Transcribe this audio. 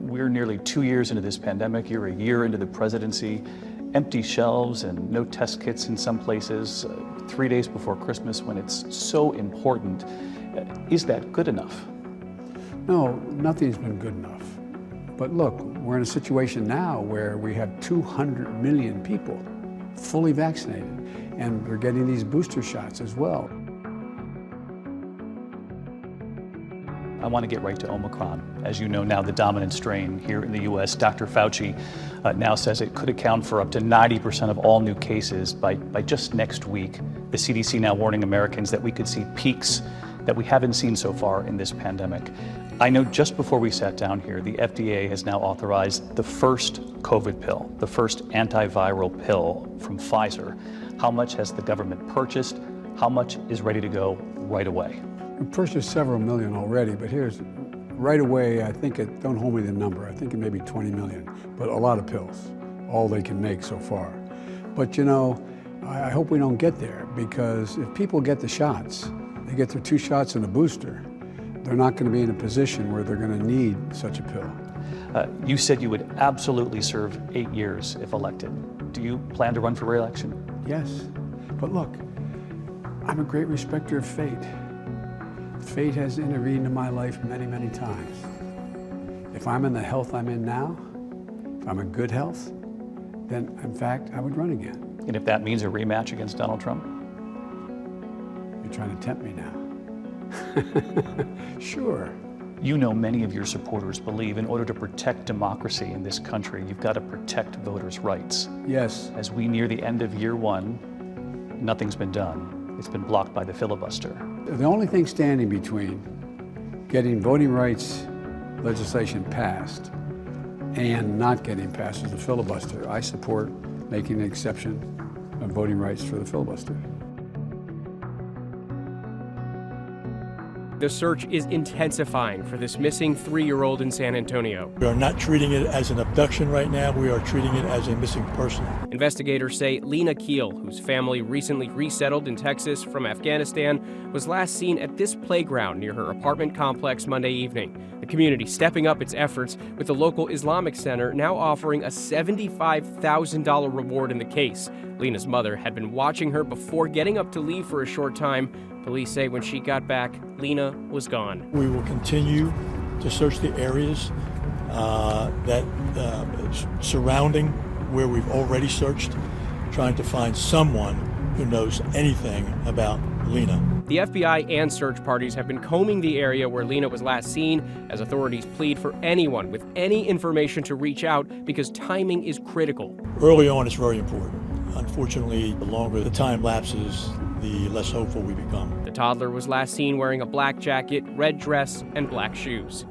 We're nearly 2 years into this pandemic. You're a year into the presidency. Empty shelves and no test kits in some places, 3 days before Christmas when it's so important. Is that good enough? No, nothing's been good enough. But look, we're in a situation now where we have 200 million people fully vaccinated, and we're getting these booster shots as well. I want to get right to Omicron. As you know now, the dominant strain here in the U.S., Dr. Fauci now says it could account for up to 90% of all new cases by just next week. The CDC now warning Americans that we could see peaks that we haven't seen so far in this pandemic. I know just before we sat down here, the FDA has now authorized the first COVID pill, the first antiviral pill from Pfizer. How much has the government purchased? How much is ready to go right away? We've purchased several million already, but here's right away, I think don't hold me the number, I think it may be 20 million, but a lot of pills, all they can make so far. But you know, I hope we don't get there, because if people get the shots, they get their 2 shots and a booster, they're not going to be in a position where they're going to need such a pill. You said you would absolutely serve 8 years if elected. Do you plan to run for re-election? Yes, but look, I'm a great respecter of fate. Fate has intervened in my life many, many times. If I'm in the health I'm in now, if I'm in good health, then in fact, I would run again. And if that means a rematch against Donald Trump? You're trying to tempt me now. Sure. You know many of your supporters believe in order to protect democracy in this country, you've got to protect voters' rights. Yes. As we near the end of year 1, nothing's been done. It's been blocked by the filibuster. The only thing standing between getting voting rights legislation passed and not getting passed is the filibuster. I support making an exception of voting rights for the filibuster. The search is intensifying for this missing 3-year-old in San Antonio. We are not treating it as an abduction right now. We are treating it as a missing person. Investigators say Lena Keel, whose family recently resettled in Texas from Afghanistan, was last seen at this playground near her apartment complex Monday evening. The community stepping up its efforts, with the local Islamic Center now offering a $75,000 reward in the case. Lena's mother had been watching her before getting up to leave for a short time. Police say when she got back, Lena was gone. We will continue to search the areas surrounding where we've already searched, trying to find someone who knows anything about Lena. The FBI and search parties have been combing the area where Lena was last seen as authorities plead for anyone with any information to reach out because timing is critical. Early on, it's very important. Unfortunately, the longer the time lapses, the less hopeful we become. The toddler was last seen wearing a black jacket, red dress, and black shoes.